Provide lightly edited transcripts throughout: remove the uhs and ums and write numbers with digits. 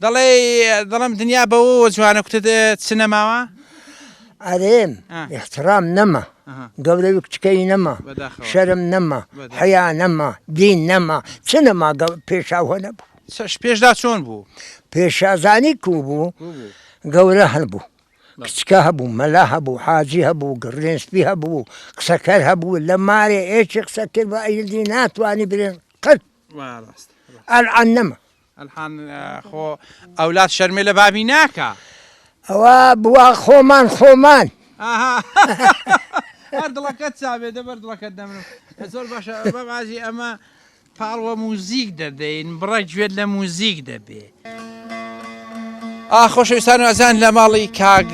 دەڵێم دنیا بەوە جوانە کوتت چ نەماوە؟ ئەرێم احترام نەما گەورەی کچکەی نەما شەرم نەما حیا نەما دین نەما چ نەما پێشاوە نەبوو پێشدا چۆن بوو؟ پێشازانی کو بوو گەورە هەبوو کچکە هەبوو مەلا هەبوو حاجی هەبوو گڕێنسپی هەبوو قسەکەر هەبوو لە مارێ ئێچی قسە کرد بە ئەیدی ناتوانی برێن قەت ئەلعان نەما ئەلحان خۆ ئەولاد شەرمێ لە بابی ناکە ئەوە بووە خۆمان هەر دڵەکەت چاوێ دەبەر دڵەکەت دەمرم زۆر باشە بەبازی ئەمە پاڵوە موزیک دەدەین بڕە گوێت لە موزیک دەبێ خۆشەویستان و ئەزان لە ماڵی کاگ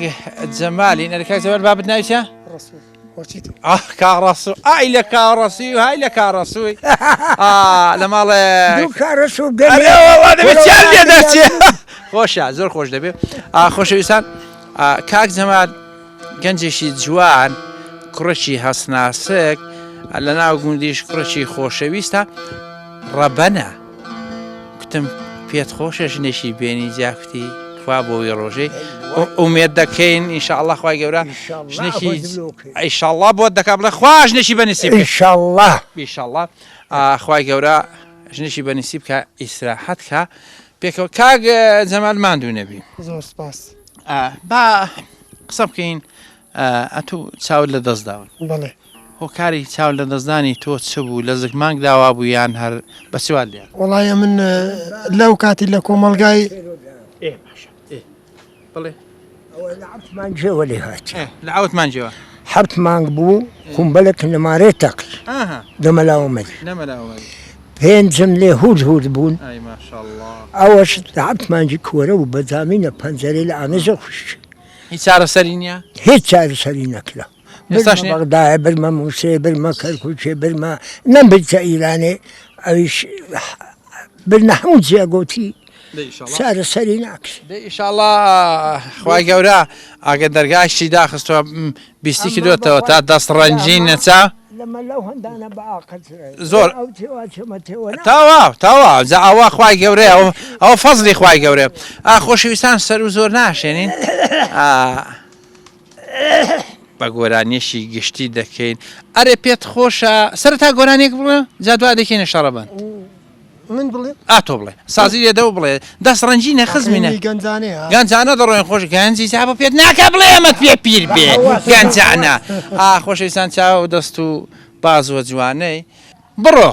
جەمالی نەرکاک جەمال بابت ناویچە؟ کاڕەسوو ئای لە کاڕەسووی و های لە کاڕەسووی لە ماڵێ خۆشە زۆر خۆش دەبێت خۆشەویستان کاک جەمال گەنجێکی جوان کوڕێکی هەسناسک لە ناو گوندیش کوڕێکی خۆشەویستە ڕەبەنە کوتم پێت خۆشە ژنێکی بێنی جاکوتی خوا بۆی ڕۆژەی ئومێد دەکەین ئینشاءالله خوای گەورە ژنێکی ئینشاءالله بۆت دەکا بڵێ خوا ژنێکی بەنسیب ئینشاءالله خوای گەورە ژنێکی بەنسیب کە ئیسراحەت کە پێکەوە کاگ جەمال ماندوو نەبی زۆر سپاس با قسە بکەین ئەتوو چاوت لە دەستداون بەڵێ هۆکاری چاو لە دەستدانی تۆ چ بوو لە زگمانگ داوا بوو یان هەر بە چوار لێ وڵایە من لەو کاتی لە کۆمەلگای بڵێ لەعوتمانجێوە لێ هات لە عوتمانجێوە حەوت مانگ بوو کومبەلێک لەمارێ تەقل دەمەلاومەدی پێنجم لێ هود بوون ئەوەش لەعوتمانجی کۆرە و بەجامینە پەنجەرەی لە ئامێژە خوشت هیچ چارەسەری نییە؟ هیچ چارەسەری نەکرا بەغدایە برمە مووسێ برمە کەرکوچێ برمە نەمبرچە ئیرانێ ئەویش برنە هەموو جێگۆتی چارەسەری ناکرد ئینشاءالله خوای گەورە ئاگە دەرگاشتی داخستووە بیستی کردوێتەوە تا دەستڕەنجی نەچا زۆر تاوا ئەوە خوای گەورەیە ئەوە فەزلی خوای گەورەیە خۆشەویستان سەر و زۆر ناشێنین بە گۆرانیەشی گشتی دەکەین ئەرێ پێت خۆشە سەرەتا گۆرانێک بڵێ جا دوا دەکەینە شەڕەبان من بڵێ ئاتۆ بڵێ سازی لێدەوە بڵێ دەستڕەنجی نەخزمینە گەنجانە دەڕۆین خۆش گەنجی چا بە پێت ناکە بڵێ ئەمەت پێ پیر بێ گەنجانە خۆشەویستان چاو دەست و بازوە جوانەی بڕۆ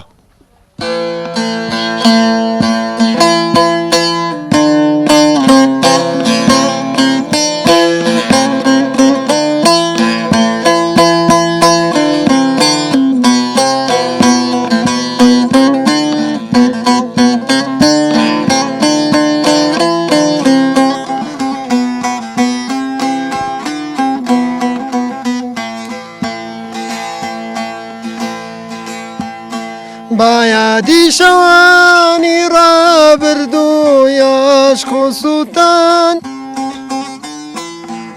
بایادی شەوانی ڕابردوو یاشک و سووتان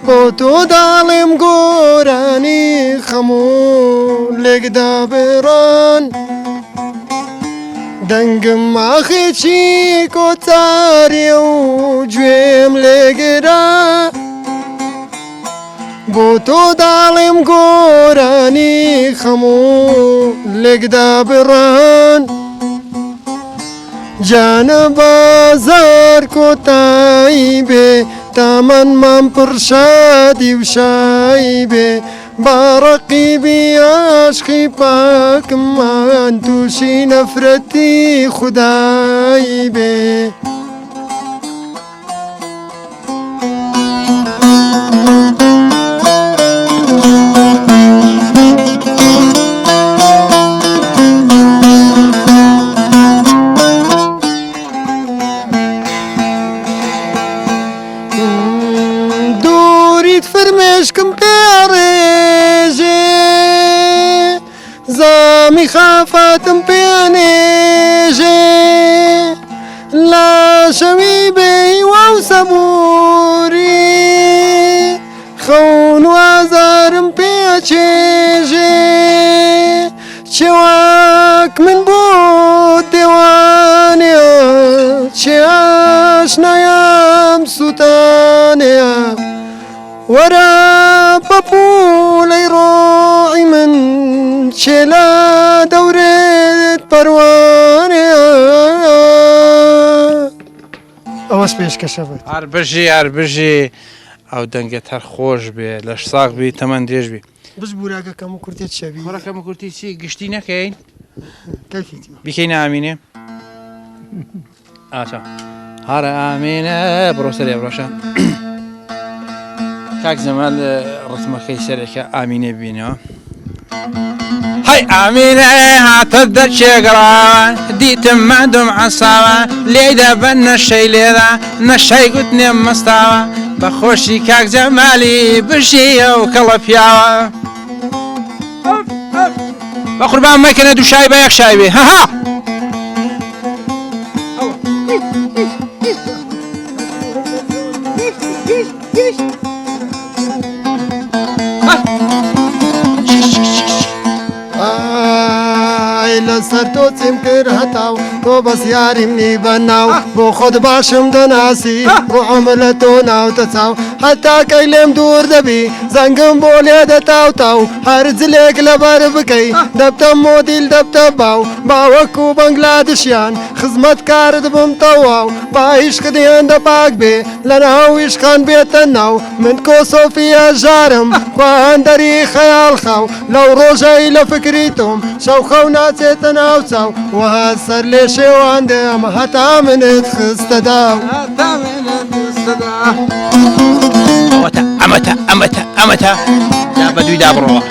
بۆ تۆ داڵێم گۆرانی خەموو لێکدا بڕان دەنگم ماخێکی کۆتاریە و گوێم لێگرا بۆ تۆ داڵێم گۆرانی خەموو لێکدا بڕان جانە بازار کۆتایی بێ تامەنمان پڕشادی و شایی بێ باڕەقیبی عاشقی پاکمان تووشی نەفرەتی خودایی بێ فرمێشکم پێڕێژێ زامی خافاتم پێنێژێ لاشەوی بێیوە و سەبووری خەون و ئازارم پێچێژێ چێواک من بۆ دێوانێ چێ ئاشنایەم سووتانەیە وەرە بە پوولەی ڕۆعی من چێلە دەورێت پەروانەیە ئەوەش پێشکەشە بێت هەربژی ئەو دەنگێت هەر خۆش بێ لەش ساغ بی تەمەەن درێژ بی بش بوراگەکەم و کورتێت شەوی وەڕەکەم کورتی چی گشتی نەکەین کەفیتی بیکەین ئامینێ ئاچە هەرە ئامینە بڕۆسەرێ بڕۆشە کاک زەمال ڕتمەکەی سەرێکە ئامینێ ببینەوە هەی ئامینە هاتە دەرچێگەڕاوە دیتم مادوم عەساوە لێدە بە نەشەی لێدا نەشەی گوتنێ مەستاوە بە خۆشی کاک جەمالی بژیە و کەڵە پیاوە بە قوربان مەکەنە دوو شای بە یەک شای بێ هەها لەسەر تۆ چیم کرد هەتاو تۆ بەس یاریم نی بەناو بۆ خۆت باشم دەناسی ڕۆحم لە تۆ ناوتە چاو هەتا کەی لێم دوور دەبی زەنگم بۆ لێ دەتاوتاو هەر جلێک لەبەر بکەی دەبتە مۆدیل دەبتە باو باوەکو بەنگلادشیان خزمەت کارت بم تەواو با عیشقت هێندە پاک بێ لە ناو عیشقان بێتە ناو من کۆسۆفیە ژارم خواهەندەری خەیاڵ خاو لەو ڕۆژەی لە فکری تۆم شەو خەو ناچێتە ناو چاو وها سەر لێ شێوان دێمە هەتا منت خستە داو ئەمەتە دا بە دوویدا بڕۆوە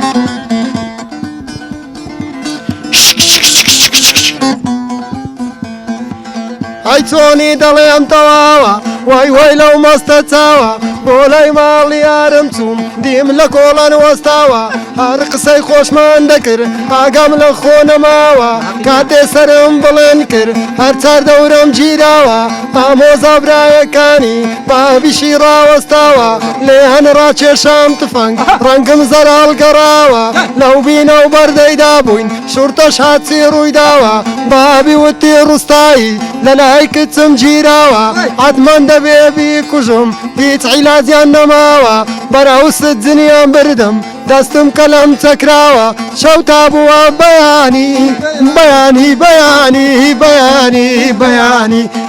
ئەی چۆنی دەڵێم تەواوە وای وای لەو مەستە چاوە بۆ لای ماڵی یارم چوم دیم لە کۆڵەن وەستاوە هەر قسەی خۆشمان دەکرد ئاگام لە خۆ نەماوە کاتێ سەرم بڵێن کرد هەر چار دەورم گیراوە ئامۆزا برایەکانی بابیشی ڕاوەستاوە لێ هەن ڕاکێشام تفەنگ ڕەنگم زەرال گەڕاوە لەو بینە و بەردەیدا بووین شورتەش هاچی ڕوویداوە بابی وتی ڕوستایی لە لای کچم گیراوە حتمەن دەبێ بیکوژم هیچ عیلازیان نەماوە بەراوست جنیان بردم دەستم کەلەم چەکراوە شەو تا بووە بەیانی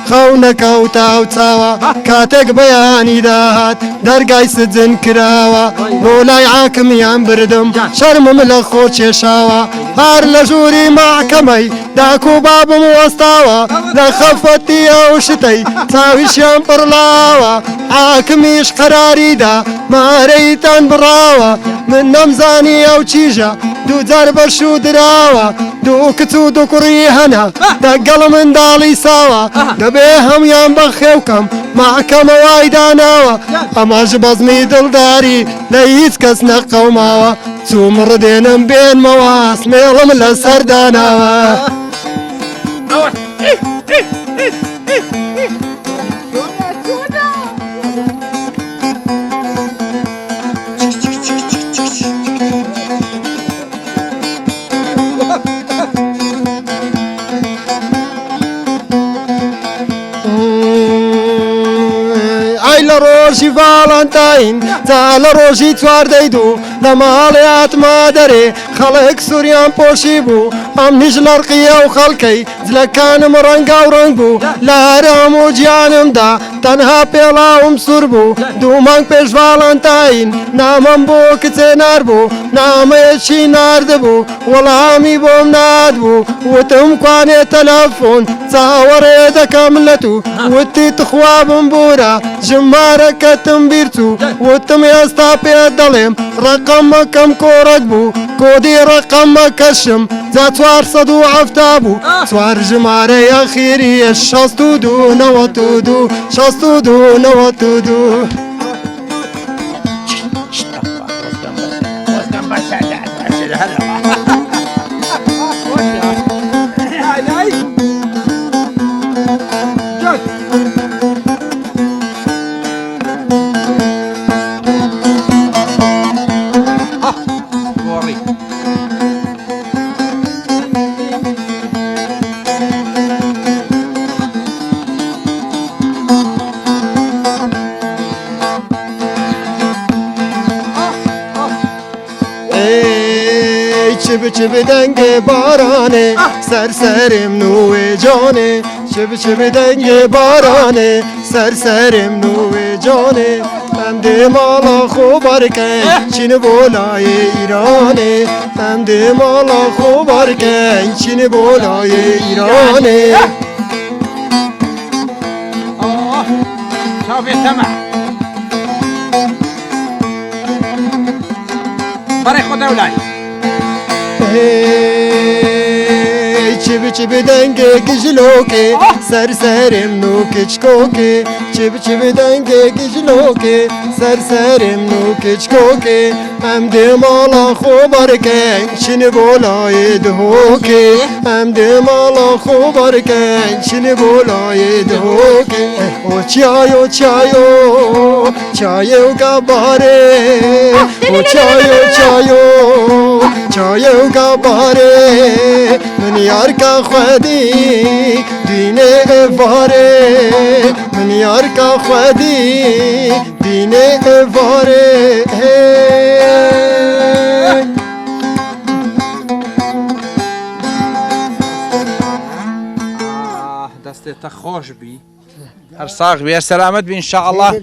خەو نەکەوتا و چاوە کاتێک بەیانی داهات دەرگای سجن کراوە بۆ لای عاکمیان بردم شەرمم لە خۆ کێشاوە هەر لە ژووری ماحکەمەی داک و بابم وەستاوە لە خەفەتی ئەو شتەی چاویشیان پڕلاوە حاکمیش قەراریدا مارەیتان بڕاوە من نەمزانی ئەو چیژە دوو جار بەرش و دراوە دوو کچ و دوو کوڕی هەنا دەگەڵ منداڵی ساوە دەبێ هەمویان بە خێوکەم ماحکەمە وای داناوە ئەمەش بەزمی دڵداری لە هیچ کەس نەقەوماوە چووم ڕدێنم بێنمەوە سمێڵم لەسەر داناوە لە ڕۆژی ڤاڵەنتاین جا لە ڕۆژی چواردەی دوو لە ماڵێ هاتمە دەرێ خەڵک سووریان پۆشی بوو ئەم نیژ لەرقیە و خەڵکەی جلەکانم ڕەنگا و ڕەنگ بوو لە هەرەم و گیانمدا تەنها پێڵاوم سوور بوو دوو مانگ پێش ڤاڵەنتاین نامەم بۆ کچێ نار بوو نامەیەکی ناردبوو وەڵامی بۆم نادبوو وتم کوانێ تەلەفۆن چاوەڕێ دەکەم لە تو وتی تخوابم بورە ژمارەکەتم بیرچوو وتم ئێستا پێ دەڵێم ڕقەمەکەم کۆڕەک بوو کۆدی ڕقەمەکەشم جا 470 بوو چوار ژمارەی ئەخیریە 62 92 62 92 Sorry. چب چب دنگ بارانه سرسرم نوی جانه چب چب دنگ بارانه سرسرم نوی جانه هم ده مالا خوبار کن چین بولای ایرانه هم ده مالا خوبار کن چین بولای ایرانه شوفي سمع بريق ودولاي چب چب دنگ گجلوکه سرسرم نو کچکوکه چب چب دنگ گجلوکه سرسرم نو کچکوکه هم ده مالا خوبار کن چین بولای دهوکه هم ده مالا خوبار کن چین بولای دهوکه او چایو چایو چایو گباره او چایو چایو چایو گباره من یار کا خودی دینه واره من یار کا خودی دینه واره دستي تخوش بي هر صاغ بي سلامت بي ان شاء الله